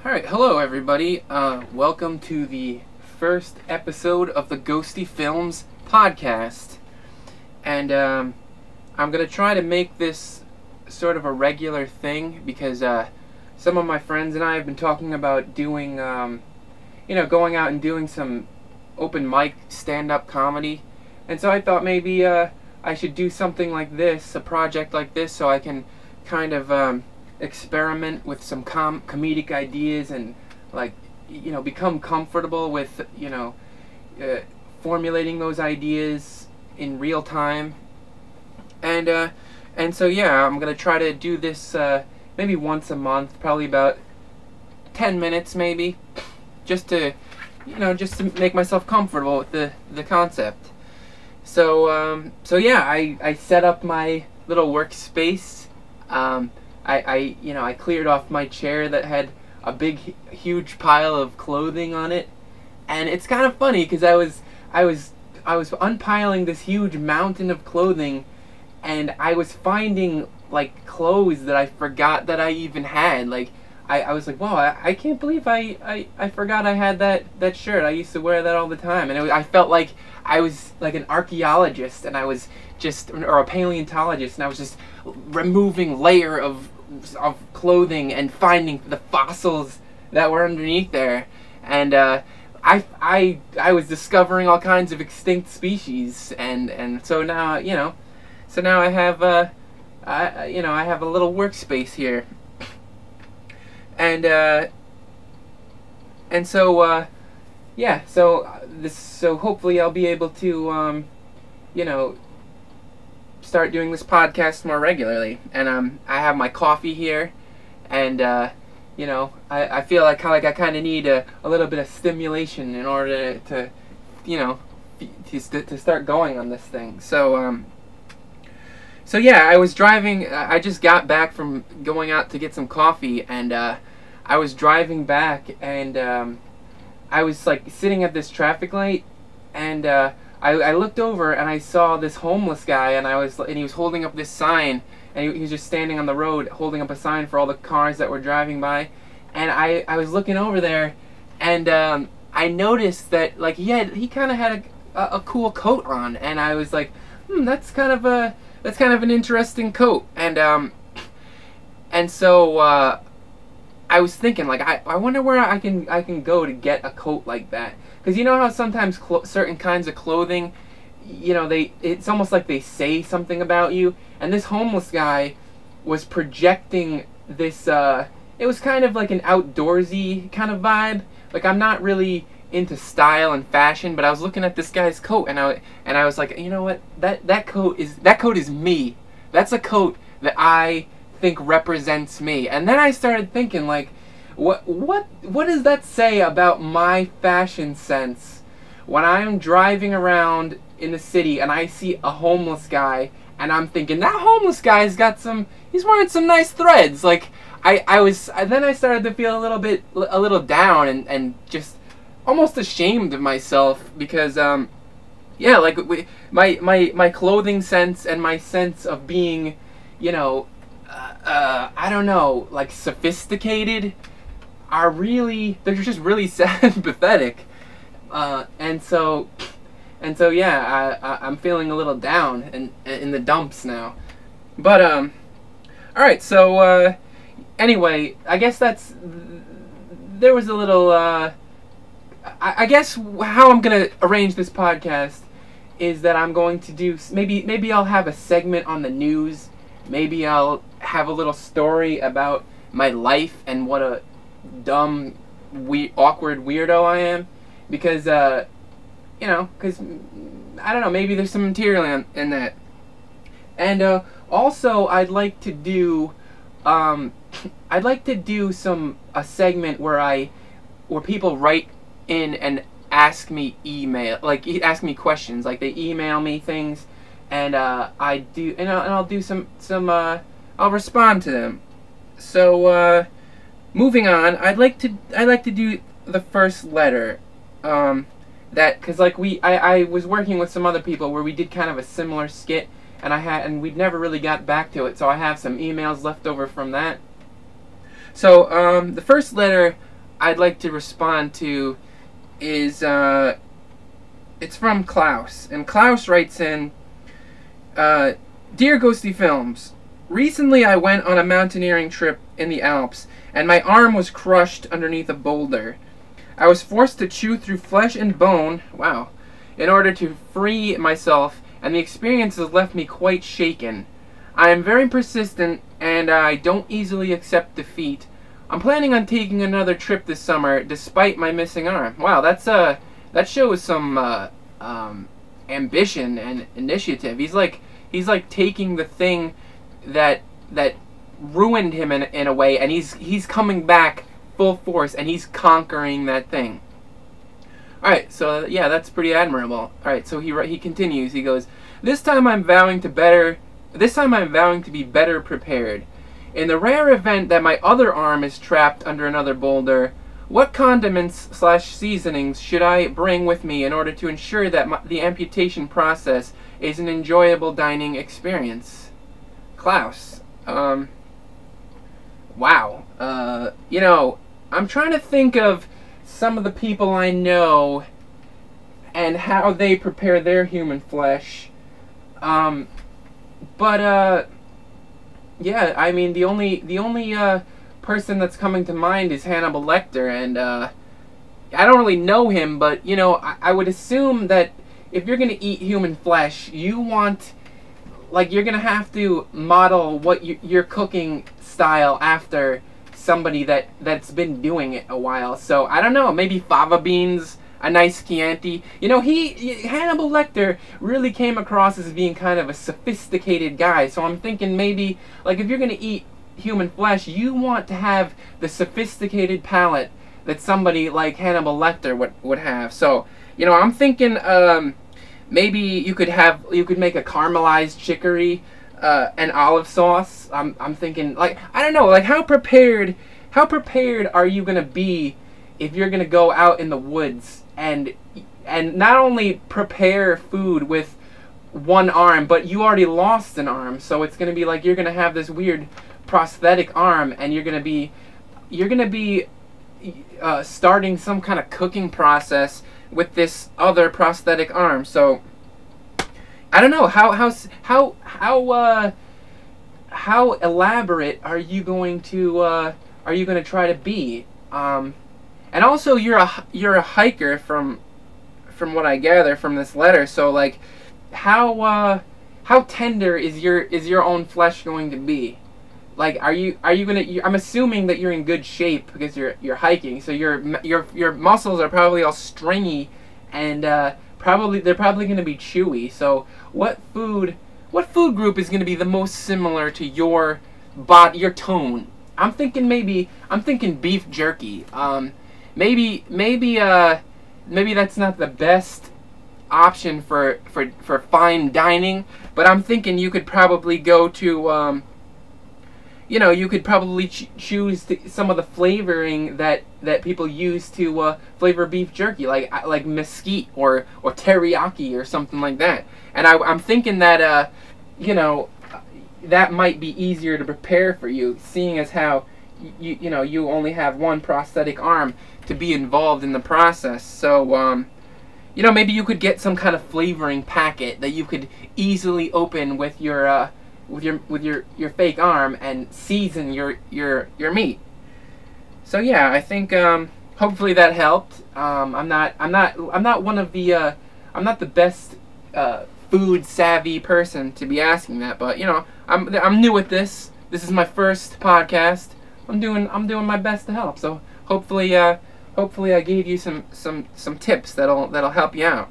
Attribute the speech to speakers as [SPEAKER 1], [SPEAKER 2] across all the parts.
[SPEAKER 1] Alright, hello everybody. Welcome to the first episode of the GhostyFilms podcast. And I'm going to try to make this sort of a regular thing because some of my friends and I have been talking about doing, going out and doing some open mic stand-up comedy. And so I thought maybe I should do something like this, a project like this, so I can kind of experiment with some comedic ideas and become comfortable with formulating those ideas in real time. And so yeah, I'm gonna try to do this maybe once a month, probably about 10 minutes maybe, just to make myself comfortable with the concept. So yeah, I set up my little workspace. I cleared off my chair that had a big, huge pile of clothing on it, and it's kind of funny because I was unpiling this huge mountain of clothing, and I was finding like clothes that I forgot that I even had. Like I was like, wow, I can't believe I forgot I had that shirt. I used to wear that all the time, and I felt like I was like an archaeologist, and I was or a paleontologist, and I was just removing layer of clothing and finding the fossils that were underneath there, and I was discovering all kinds of extinct species, and so now I have I have a little workspace here, and so yeah, so hopefully I'll be able to start doing this podcast more regularly. And I have my coffee here, and I feel like I kind of need a little bit of stimulation in order to start going on this thing. So yeah, I was driving. I just got back from going out to get some coffee, and I was driving back, and I was like sitting at this traffic light, and I looked over and I saw this homeless guy, and he was holding up this sign, and he was just standing on the road holding up a sign for all the cars that were driving by, and I was looking over there, and I noticed that like he kind of had a cool coat on, and I was like, that's kind of an interesting coat, and so I was thinking, like, I wonder where I can go to get a coat like that. Because you know how sometimes certain kinds of clothing, it's almost like they say something about you. And this homeless guy was projecting this, it was kind of like an outdoorsy kind of vibe. Like, I'm not really into style and fashion, but I was looking at this guy's coat, and I was like, you know what, that coat is me. That's a coat that I think represents me. And then I started thinking, like, what does that say about my fashion sense when I'm driving around in the city and I see a homeless guy, and I'm thinking, that homeless guy's he's wearing some nice threads. Like, then I started to feel a little down and just almost ashamed of myself, because yeah, like my clothing sense and my sense of being, I don't know, like sophisticated, they're just really sad and pathetic. And so yeah, I'm feeling a little down in the dumps now. But alright, so anyway, I guess there was a little I guess how I'm gonna arrange this podcast is that I'm going to do, maybe I'll have a segment on the news. Maybe I'll have a little story about my life and what a dumb, awkward weirdo I am. Because, because, I don't know, maybe there's some material in that. And, also, I'd like to do a segment where people write in and ask me ask me questions. Like, they email me things, and I'll do some I'll respond to them. So moving on, I'd like to do the first letter, because like I was working with some other people where we did kind of a similar skit, and we'd never really got back to it, so I have some emails left over from that. So the first letter I'd like to respond to is it's from Klaus, and Klaus writes in, Dear Ghosty Films, recently I went on a mountaineering trip in the Alps, and my arm was crushed underneath a boulder. I was forced to chew through flesh and bone, wow, in order to free myself, and the experience has left me quite shaken. I am very persistent, and I don't easily accept defeat. I'm planning on taking another trip this summer, despite my missing arm. Wow, that shows some ambition and initiative. He's like taking the thing that ruined him in a way, and he's coming back full force, and he's conquering that thing. All right, so yeah, that's pretty admirable. All right, so he continues. He goes, This time I'm vowing to be better prepared. In the rare event that my other arm is trapped under another boulder, what condiments/seasonings should I bring with me in order to ensure that the amputation process is an enjoyable dining experience? Klaus. Wow. You know, I'm trying to think of some of the people I know and how they prepare their human flesh. Yeah, I mean, the only person that's coming to mind is Hannibal Lecter, and I don't really know him, but you know, I would assume that if you're gonna eat human flesh, you want, like, you're gonna have to model what your cooking style after somebody that's been doing it a while. So I don't know, maybe fava beans, a nice Chianti. You know, Hannibal Lecter really came across as being kind of a sophisticated guy. So I'm thinking maybe, like, if you're gonna eat human flesh, you want to have the sophisticated palate that somebody like Hannibal Lecter would have. So, you know, I'm thinking maybe you could make a caramelized chicory and olive sauce. I'm thinking, like, I don't know, like, how prepared are you gonna be if you're gonna go out in the woods and not only prepare food with one arm, but you already lost an arm, so it's gonna be like you're gonna have this weird prosthetic arm, and you're gonna be starting some kind of cooking process with this other prosthetic arm. So I don't know how elaborate are you going to try to be? And also, you're a hiker from what I gather from this letter. So, like, how tender is your own flesh going to be? Like, are you gonna? I'm assuming that you're in good shape because you're hiking. So your muscles are probably all stringy, and they're probably gonna be chewy. So what food group is gonna be the most similar to your body, your tone? I'm thinking beef jerky. Maybe that's not the best option for fine dining, but I'm thinking you could probably go to you could probably choose some of the flavoring that people use to flavor beef jerky, like mesquite or teriyaki or something like that. And I'm thinking that that might be easier to prepare for you, seeing as how you only have one prosthetic arm to be involved in the process. So maybe you could get some kind of flavoring packet that you could easily open with your fake arm and season your meat. So yeah, I think hopefully that helped. I'm not the best food savvy person to be asking that, but I'm new at this. This is my first podcast. I'm doing my best to help. So hopefully I gave you some tips that'll help you out.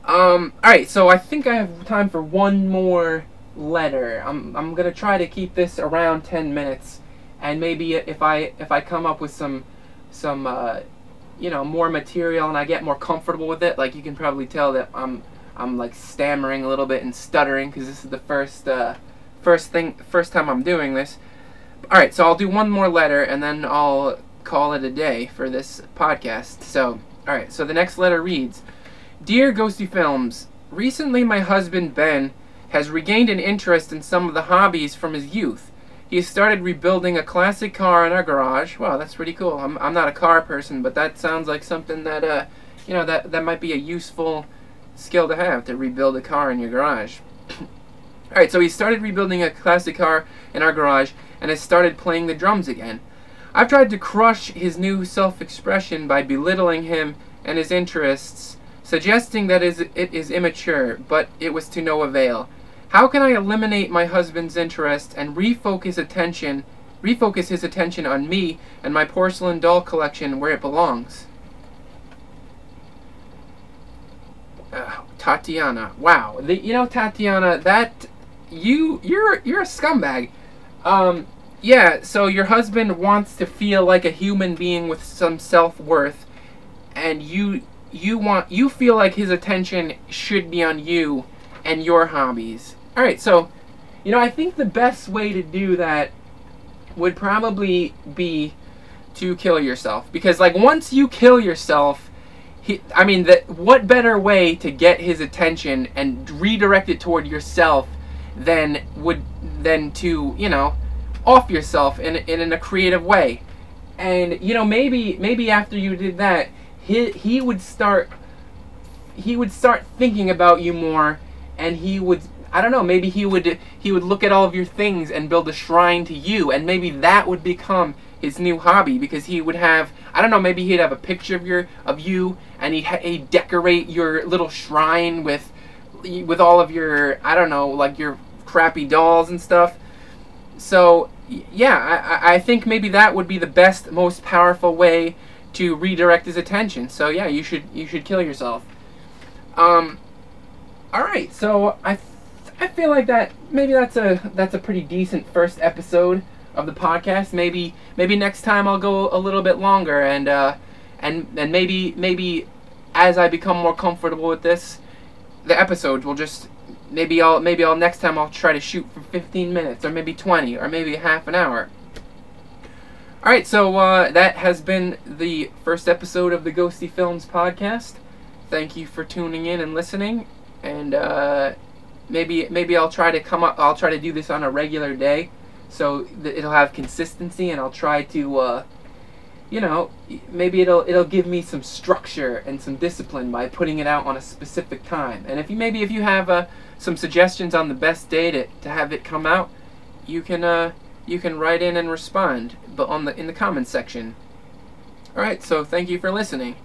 [SPEAKER 1] Alright, so I think I have time for one more letter. I'm gonna try to keep this around 10 minutes, and maybe if I come up with some more material and I get more comfortable with it, like, you can probably tell that I'm like stammering a little bit and stuttering because this is the first time I'm doing this. Alright, so I'll do one more letter and then I'll call it a day for this podcast. So, alright, so the next letter reads, Dear Ghosty Films, recently my husband Ben has regained an interest in some of the hobbies from his youth. he started rebuilding a classic car in our garage. Wow, that's pretty cool. I'm not a car person, but that sounds like something that you know, that might be a useful skill to have, to rebuild a car in your garage. Alright, so he started rebuilding a classic car in our garage and has started playing the drums again. I've tried to crush his new self-expression by belittling him and his interests, suggesting that it is immature, but it was to no avail. How can I eliminate my husband's interest and refocus his attention on me and my porcelain doll collection where it belongs? Tatiana, wow. You know, Tatiana, that you're a scumbag. Yeah, so your husband wants to feel like a human being with some self-worth, and you feel like his attention should be on you and your hobbies. Alright, so, you know, I think the best way to do that would probably be to kill yourself. Because, like, once you kill yourself, what better way to get his attention and redirect it toward yourself than to, you know, off yourself in a creative way. And, you know, maybe after you did that, he would start thinking about you more, and he would, I don't know, maybe he would look at all of your things and build a shrine to you, and maybe that would become his new hobby, because he would have, I don't know, maybe he'd have a picture of you, and he'd decorate your little shrine with all of your, I don't know, like your crappy dolls and stuff. So yeah, I think maybe that would be the best, most powerful way to redirect his attention. So yeah, you should kill yourself. All right, so I feel like maybe that's a pretty decent first episode of the podcast. Maybe next time I'll go a little bit longer, and maybe as I become more comfortable with this, the episodes will just maybe I'll next time I'll try to shoot for 15 minutes, or maybe 20, or maybe half an hour. Alright, so that has been the first episode of the GhostyFilms podcast. Thank you for tuning in and listening, and maybe I'll try to do this on a regular day, so that it'll have consistency, and I'll try to you know, maybe it'll give me some structure and some discipline by putting it out on a specific time. And if you have some suggestions on the best day to have it come out, you can write in and respond, but in the comments section. All right, so thank you for listening.